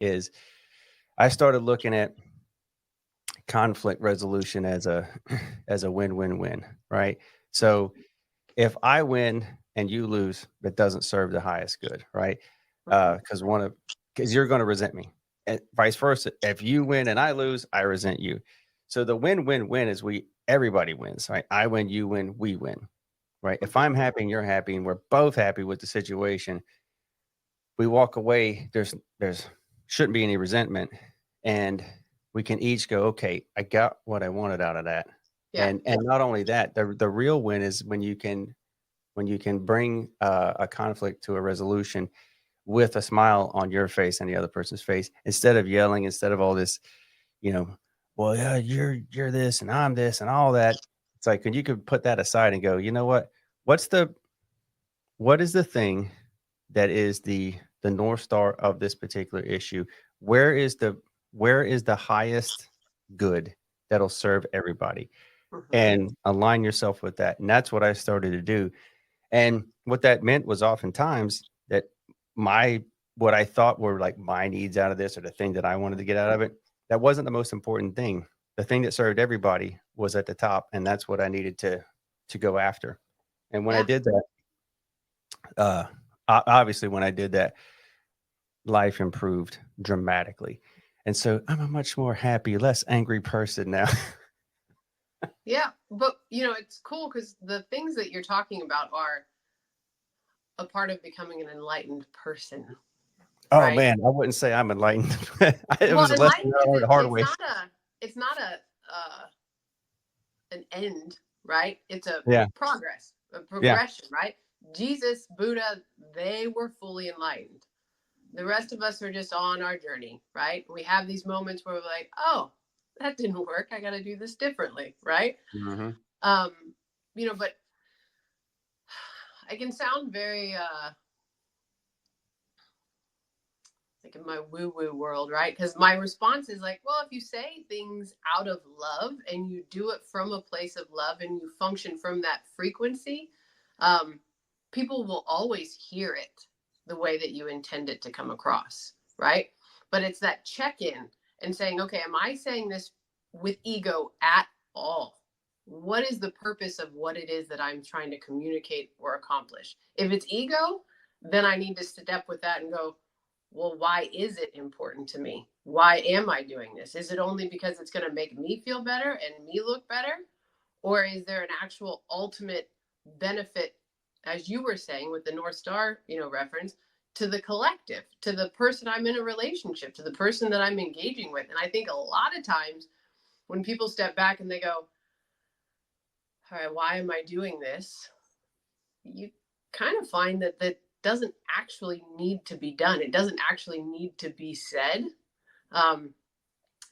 is I started looking at conflict resolution as a as a win-win-win, right? So if I win and you lose, that doesn't serve the highest good, right? Mhm. Because you're going to resent me, and vice versa. If you win and I lose, I resent you. So the win-win-win is everybody wins, right? I win, you win, we win, right? If Mhm. I'm happy and you're happy and we're both happy with the situation, we walk away. There's shouldn't be any resentment, and we can each go, okay, I got what I wanted out of that. Yeah. And not only that, the real win is when you can bring a conflict to a resolution with a smile on your face and the other person's face, instead of yelling, instead of all this, you know, well, yeah, you're this and I'm this and all that. It's like, and you could put that aside and go, you know what? What's the what is the thing that is the north star of this particular issue? Where is the highest good that'll serve everybody? Mhm. And align yourself with that. And that's what I started to do. And what that meant was oftentimes that my what I thought were like my needs out of this or the thing that I wanted to get out of it, that wasn't the most important thing. The thing that served everybody was at the top, and that's what I needed to go after. And when I Yeah. did that, uh, obviously, when I did that, life improved dramatically. And so I'm a much more happy, less angry person now. Yeah. But it's cool because the things that you're talking about are a part of becoming an enlightened person, Oh right? man, I wouldn't say I'm enlightened. It Well, was a lesson enlightened I is learned the hard it's way. not a an end, right? It's a Yeah, progress, a yeah. progression, right? Jesus, Buddha, they were fully enlightened. The rest of us are just on our journey, right? We have these moments where we're like, oh, that didn't work. I got to do this differently, right? Mhm. Um, but I can sound very like in my woo woo world, right? Because my response is like, well, if you say things out of love and you do it from a place of love and you function from that frequency, um, people will always hear it the way that you intend it to come across, right? But it's that check in and saying, okay, am I saying this with ego at all? What is the purpose of what it is that I'm trying to communicate or accomplish? If it's ego, then I need to step with that and go, well, why is it important to me? Why am I doing this? Is it only because it's going to make me feel better and me look better? Or is there an actual ultimate benefit, as you were saying with the North Star, reference to the collective, to the person I'm in a relationship, to the person that I'm engaging with? And I think a lot of times when people step back and they go, all right, why am I doing this? You kind of find that doesn't actually need to be done. It doesn't actually need to be said. Um,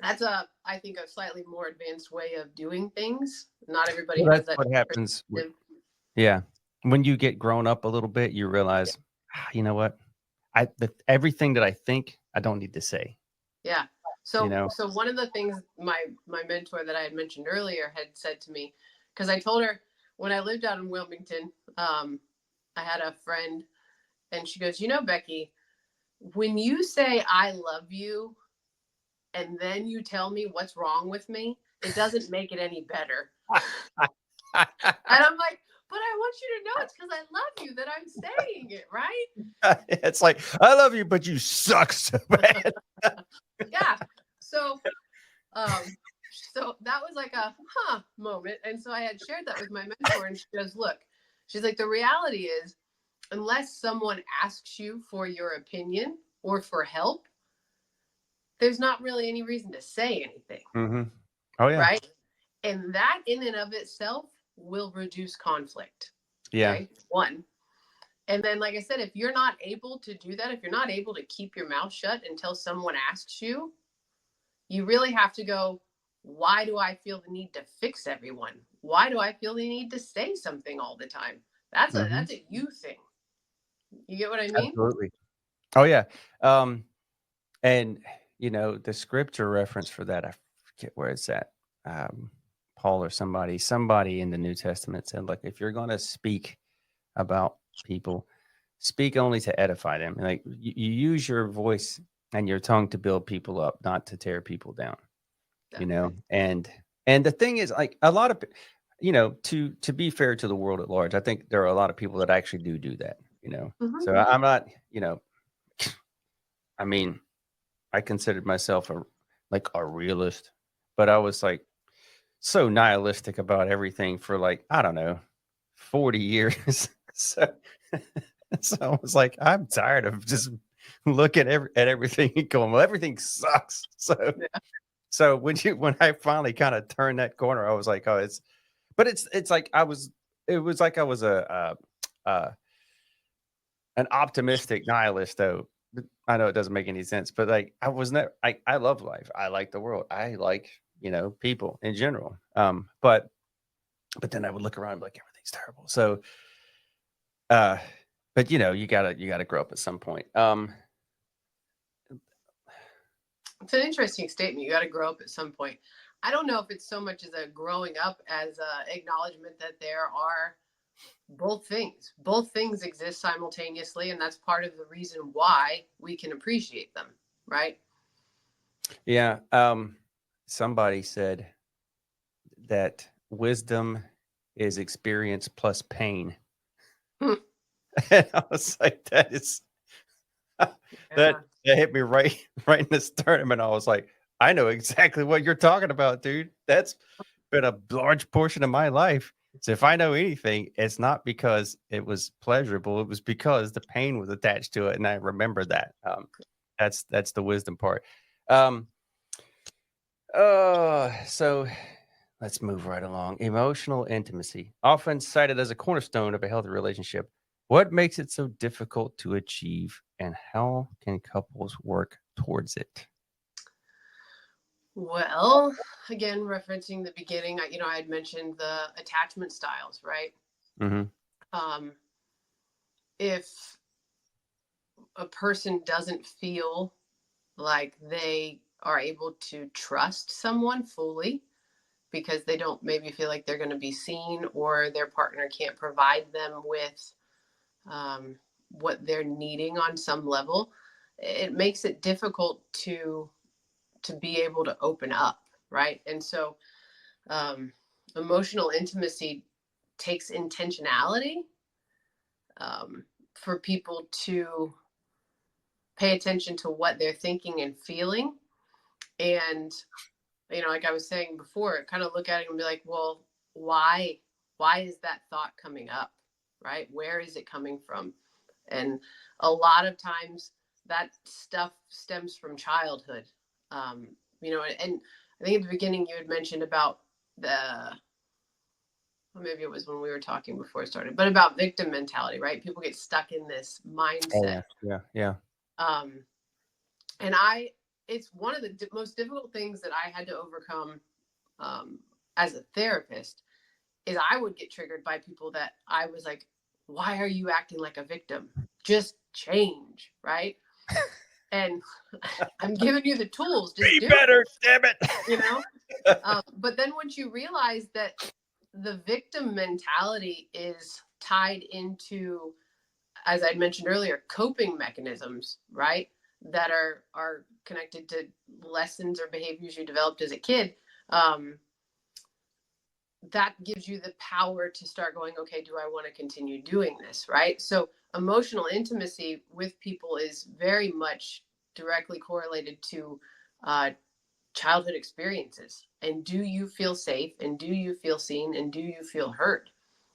that's I think, a slightly more advanced way of doing things. Not everybody Well, has that's that what happens with perspective. yeah. When you get grown up a little bit, you Yeah. realize, you know what? Everything that I think, I don't need to say, Yeah. you So know? so one of the things my mentor that I had mentioned earlier had said to me, because I told her when I lived out in Wilmington, I had a friend, and she goes, Becky, when you say I love you and then you tell me what's wrong with me, it doesn't make it any better. And I'm like, but I want you to know it's because I love you that I'm saying it, right? It's like, "I love you, but you suck so bad." Yeah. So so that was like a moment. And so I had shared that with my mentor, and she goes, look, she's like, the reality is, unless someone asks you for your opinion or for help, there's not really any reason to say anything, Mhm. Oh, yeah. right? And that in and of itself will reduce conflict. Yeah. Okay. One. And then, like I said, if you're not able to do that, if you're not able to keep your mouth shut until someone asks you, you really have to go, why do I feel the need to fix everyone? Why do I feel the need to say something all the time? That's a Mhm. that's a you thing. You get what I mean? Absolutely. Oh, yeah. Um, and, the scripture reference for that, I forget where it's at. Um, Paul or somebody in the New Testament said, "Look, if you're gonna speak about people, speak only to edify them." Like, you use your voice and your tongue to build people up, not to tear people down, you know? Definitely. And the thing is, like, a lot of to be fair to the world at large, I think there are a lot of people that actually do that, you know? Mhm. So I'm not, I mean, I considered myself a realist, but I was, like, so nihilistic about everything for, like, I don't know, 40 years. So so I was like, "I'm tired of just looking at everything and going, well, everything sucks." Yeah. So when I finally kinda turned that corner, I was like, "Oh, it's like it was like I was an optimistic nihilist, though. I know it doesn't make any sense, but, like, I was never I love life. I like the world. I like, people in general. But then I would look around and be like, everything's terrible. So, uh, but you gotta grow up at some point. It's an interesting statement. You got to grow up at some point. I don't know if it's so much as a growing up as a acknowledgement that there are both things. Both things exist simultaneously, and that's part of the reason why we can appreciate them, right? Yeah. Somebody said that wisdom is experience plus pain. Hmm. And I was like, that is Yeah. that hit me right right in the sternum, and I was like, I know exactly what you're talking about, dude. That's been a large portion of my life. So if I know anything, it's not because it was pleasurable. It was because the pain was attached to it, and I remember that. That's the wisdom part. Um, so let's move right along. Emotional intimacy, often cited as a cornerstone of a healthy relationship. What makes it so difficult to achieve, and how can couples work towards it? Well, again, referencing the beginning, I had mentioned the attachment styles, right? Hmm. Um, if a person doesn't feel like they are able to trust someone fully because they don't maybe feel like they're going to be seen, or their partner can't provide them with um, what they're needing on some level, it makes it difficult to be able to open up, right? And so um, emotional intimacy takes intentionality, for people to pay attention to what they're thinking and feeling. And like I was saying before, kind of look at it and be like, well, why why is that thought coming up, right? Where is it coming from? And a lot of times that stuff stems from childhood. um, and I think at the beginning you had mentioned about the, or maybe it was when we were talking before it started, but about victim mentality, right? People get stuck in this Oh mindset. yeah, yeah, yeah. um, and I It's one of the most difficult things that I had to overcome, um, as a therapist, is I would get triggered by people that I was like, why are you acting like a victim? Just change, right? And I'm giving you the tools, just Be do it, better, damn it. you know? But then once you realize that the victim mentality is tied into, as I mentioned earlier, coping mechanisms, right? That are connected to lessons or behaviors you developed as a kid. Um, that gives you the power to start going, okay, do I want to continue doing this, right? So emotional intimacy with people is very much directly correlated to uh, childhood experiences. And do you feel safe, and do you feel seen, and do you feel heard?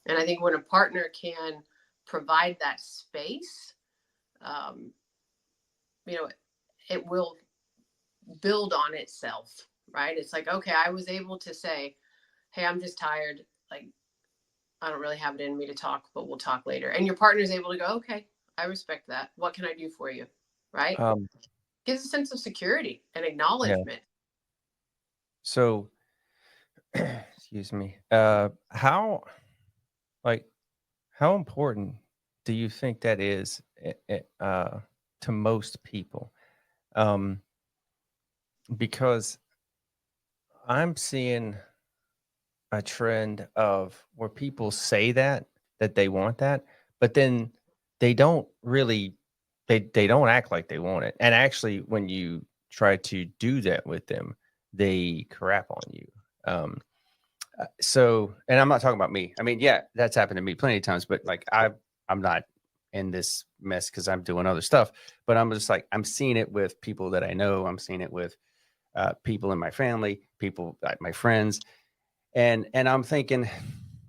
And I think when a partner can provide that space, um, you know it will build on itself, right? It's like, okay, I was able to say, hey, I'm just tired, like, I don't really have it in me to talk, but we'll talk later. And your partner's able to go, okay, I respect that. What can I do for you? Right? Um, Gives a sense of security and yeah. acknowledgement. So, excuse me. Like, how important do you think that is to most people? Um, because I'm seeing a trend of where people say that they want that, but then they don't really. they don't act like they want it. And actually, when you try to do that with them, they crap on you. So, and I'm not talking about me. I mean, yeah, that's happened to me plenty of times, but like I'm not in this mess because I'm doing other stuff. But I'm just like I'm seeing it with people that I know. I'm seeing it with people in my family, people like my friends, and I'm thinking,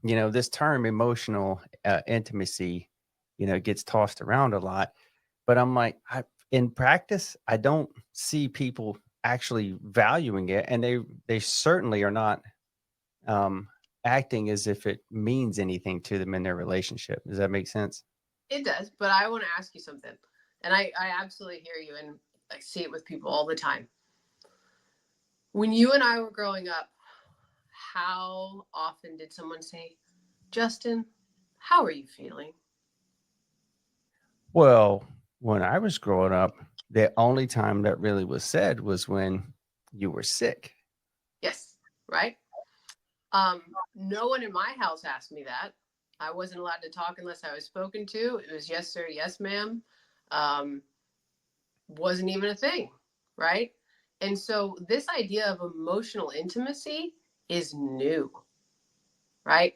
this term emotional intimacy, gets tossed around a lot. But I'm like, in practice, I don't see people actually valuing it, and they certainly are not um, acting as if it means anything to them in their relationship. Does that make sense? It does, but I want to ask you something. And I absolutely hear you, and I see it with people all the time. When you and I were growing up, how often did someone say, Justin, how are you feeling? Well, when I was growing up, the only time that really was said was when you were sick. Yes, right? No one in my house asked me that. I wasn't allowed to talk unless I was spoken to. It was yes, sir, yes, ma'am. Wasn't even a thing, right? And so this idea of emotional intimacy is new, right?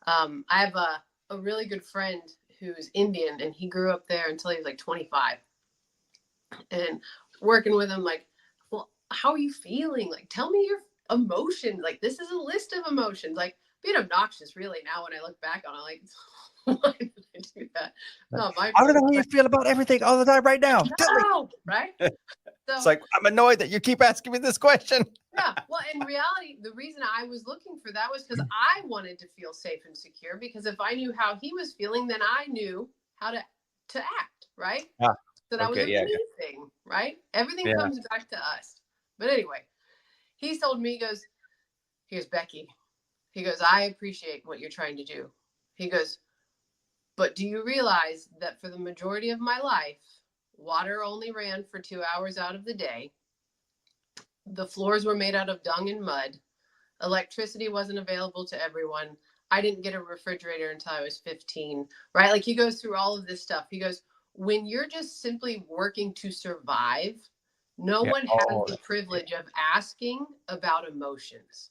I have a really good friend who's Indian, and he grew up there until he was like 25. And working with him, like, well, how are you feeling? Like, tell me your emotions. Like, this is a list of emotions. Like, being obnoxious, really. Now, when I look back on it, like, why did I do that? Not my I don't know fault. how you feel about everything all the time right now. Tell me. No, right? It's So, like I'm annoyed that you keep asking me this question. yeah. Well, in reality, the reason I was looking for that was because I wanted to feel safe and secure. Because if I knew how he was feeling, then I knew how to act, right? Ah, So that was okay, a yeah, me thing, right? Everything yeah. comes back to us. But anyway, he told me, he goes, Becky, he goes, I appreciate what you're trying to do. He goes, but do you realize that for the majority of my life, water only ran for 2 hours out of the day? The floors were made out of dung and mud. Electricity wasn't available to everyone. I didn't get a refrigerator until I was 15, right? Like he goes through all of this stuff. He goes, when you're just simply working to survive, no Yeah. one has Oh, the privilege of asking about emotions,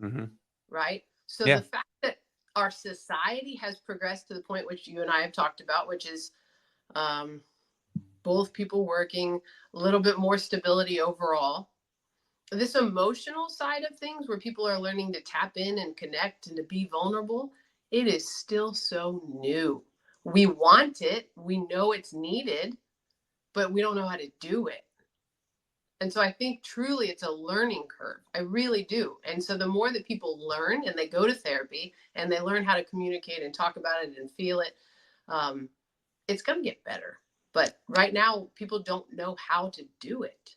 hmm right? So yeah. the fact that our society has progressed to the point which you and I have talked about, which is um, both people working, a little bit more stability overall, this emotional side of things where people are learning to tap in and connect and to be vulnerable, it is still so new. We want it, we know it's needed, but we don't know how to do it. And so I think truly it's a learning curve. I really do. And so the more that people learn and they go to therapy and they learn how to communicate and talk about it and feel it, it's going to get better. But right now, people don't know how to do it.